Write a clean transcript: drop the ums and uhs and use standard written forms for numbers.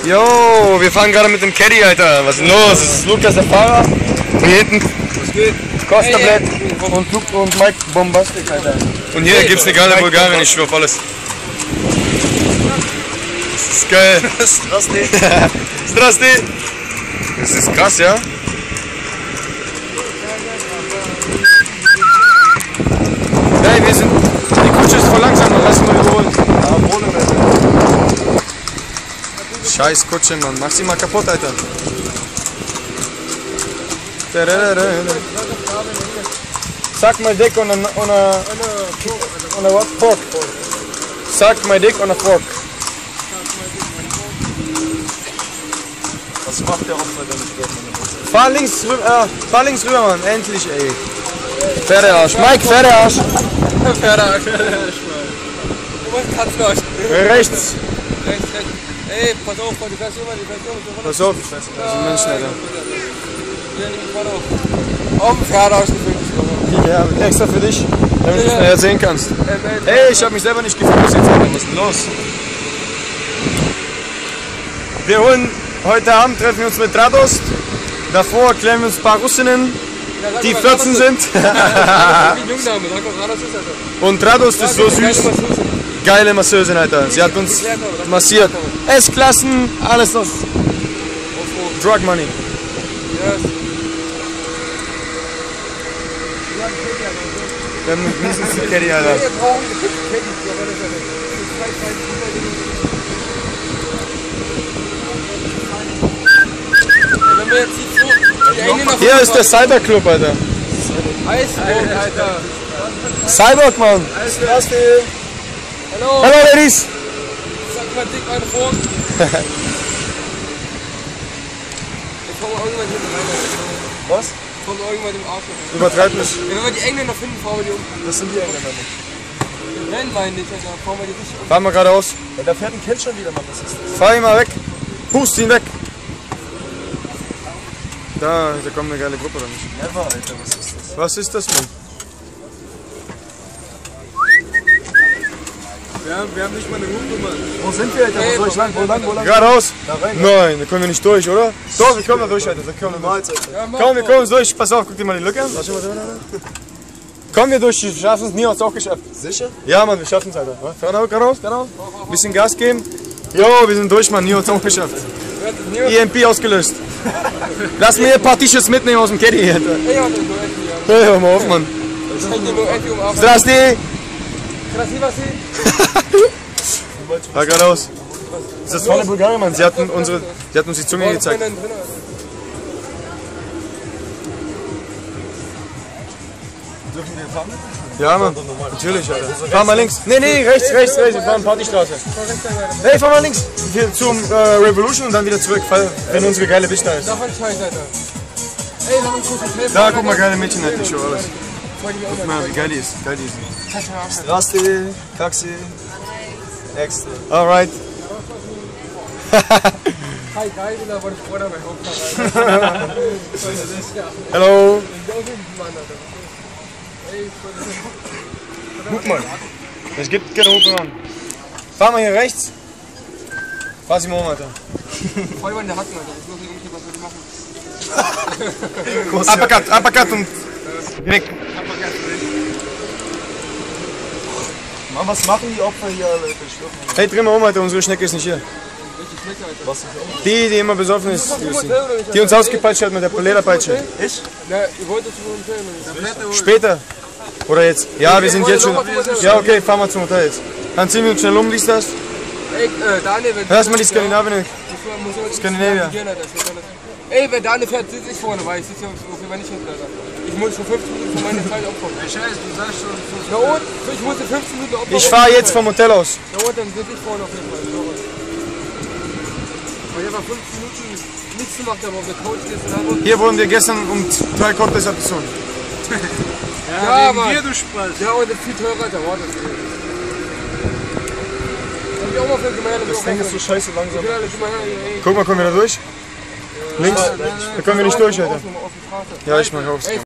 Jo, wir fahren gerade mit dem Caddy, Alter. Was ist denn los? Das ist Lukas, der Fahrer. Und hier hinten Kostablett und Mike Bombastic, Alter. Und hier gibt's eine geile Bulgarin, ich schwör auf alles. Das ist geil. Strasti. Strasti. Das ist krass, ja? Hey, wir sind. Die Kutsche ist voll langsam, dann lassen wir überholen. Scheiß Kutsche, Mann. Mach sie mal kaputt, Alter. Suck my dick on a what? Fork. Suck my dick on a fork. Was macht der Opfer denn nicht? Fahr links rüber, Mann. Endlich, ey. Pferdearsch. Mike, Pferdearsch. Pferdearsch, Mann. Du musst Katzenarsch. Rechts. Rechts. Ey, pass auf, du fährst immer, Pass auf, ich weiß nicht, das sind Menschen, Alter. Auf dem Pferdearsch gefilmt. Ja, extra für dich, damit du es nachher sehen kannst. Hey, ich hab mich selber nicht gefilmt, jetzt, Alter. Was ist denn los? Wir holen, heute Abend treffen wir uns mit Radost. Davor erklären wir uns ein paar Russinnen, die 14 sind. Und Radost ist so süß. Geile Masseusin, Alter. Sie hat uns massiert. S-Klassen, alles das. Drug Money. Wir haben einen riesen Caddy, Alter. Hier ist der Cyberclub, Alter. Eisburg, Alter. Cyborg, Mann. Hallo. Hallo, Ladies. Sag mal dick einen vor. Jetzt kommen wir irgendwann hinten rein. Was? Kommen wir irgendwann im Arsch. Übertreib nicht. Wenn wir die Engländer finden, fahren wir die um. Das sind die Engländer nicht. Nein, meine nicht, Alter. Fahren wir die richtig um. Fahren wir geradeaus. Ja, der fährt einen Kind schon wieder, Mann. Was ist das? Fahr ihn mal weg. Pust ihn weg. Da kommt eine geile Gruppe, oder nicht? Never, Alter. Was ist das? Was ist das, Mann? Wir haben nicht mal eine Rufnummer. Wo sind wir, Alter? Wo soll ich lang? Wo lang? Geradeaus? Da rein. Nein, da kommen wir nicht durch, oder? Doch, wir kommen da durch, Alter. Komm, wir kommen durch. Pass auf, guck dir mal die Lücke an. Kommen wir durch, wir schaffen es. Nie hat es auch geschafft. Sicher? Ja, Mann, wir schaffen es, Alter. Geradeaus. Bisschen Gas geben. Jo, wir sind durch, Mann. Nie hat es auch geschafft. EMP ausgelöst. Lass mir ein paar T-Shirts mitnehmen aus dem Caddy, Alter. Hey, hör mal auf, Mann. Zdrasti. Ja, geradeaus. Das ist voll Bulgarien, Mann. Sie hat uns die Zunge gezeigt. Dürfen wir fahren? Ja, Mann. Natürlich, Alter. Fahr mal links. Nee, rechts. Wir fahren Partystraße. Hey, fahr mal links. Zum Revolution und dann wieder zurück, wenn unsere geile Bitch da ist. Da, guck mal, geile Mädchen, Alter. Ich schau alles. Guck mal, wie geil die ist. Strasti, Taxi, extra. Alright. Hello. Guck mal. Es gibt keine Hupe, Mann. Fahr mal hier rechts. Fahr sie mal um, Alter. Voll über den Hacken, Alter. Ich muss nicht was machen. Uppercut und weg. Mann, was machen die Opfer hier, Alter? Hey, dreh mal um, Alter. Unsere Schnecke ist nicht hier. Was ist Die immer besoffen ist. Die uns ausgepeitscht hat mit der Polera-Peitsche. Ich? Ja, ihr wolltet zum Hotel. Später. Oder jetzt? Ja, wir sind jetzt schon. Ja, okay, fahren wir zum Hotel jetzt. Dann ziehen wir uns schnell um, liest das. Ey, Daniel, wenn Lass mal die Skandinavien. Skandinavien. Ey, wenn Daniel fährt, sitze ich vorne, weil ich sitze auf jeden Fall nicht hinten, Alter. Ich muss schon 15 Minuten von meiner Zeit opfern. Ey, Scheiße, du sagst schon. Na und? Ich muss 15 Minuten opfern. Ich fahre jetzt vom Hotel aus. Na und, dann sitze ich vorne auf jeden Fall. Weil ich habe 15 Minuten nichts gemacht, aber auf der Couch gestern. Hier wurden wir gestern um 2 Cocktails abgezogen. Ja, aber dir, du Spaß. Ja, und das ist viel teurer, Alter. Warte. Das Ding ist so scheiße langsam. Guck mal, kommen wir da durch? Links? Da kommen wir nicht durch, Alter. Ja, ich mach auf.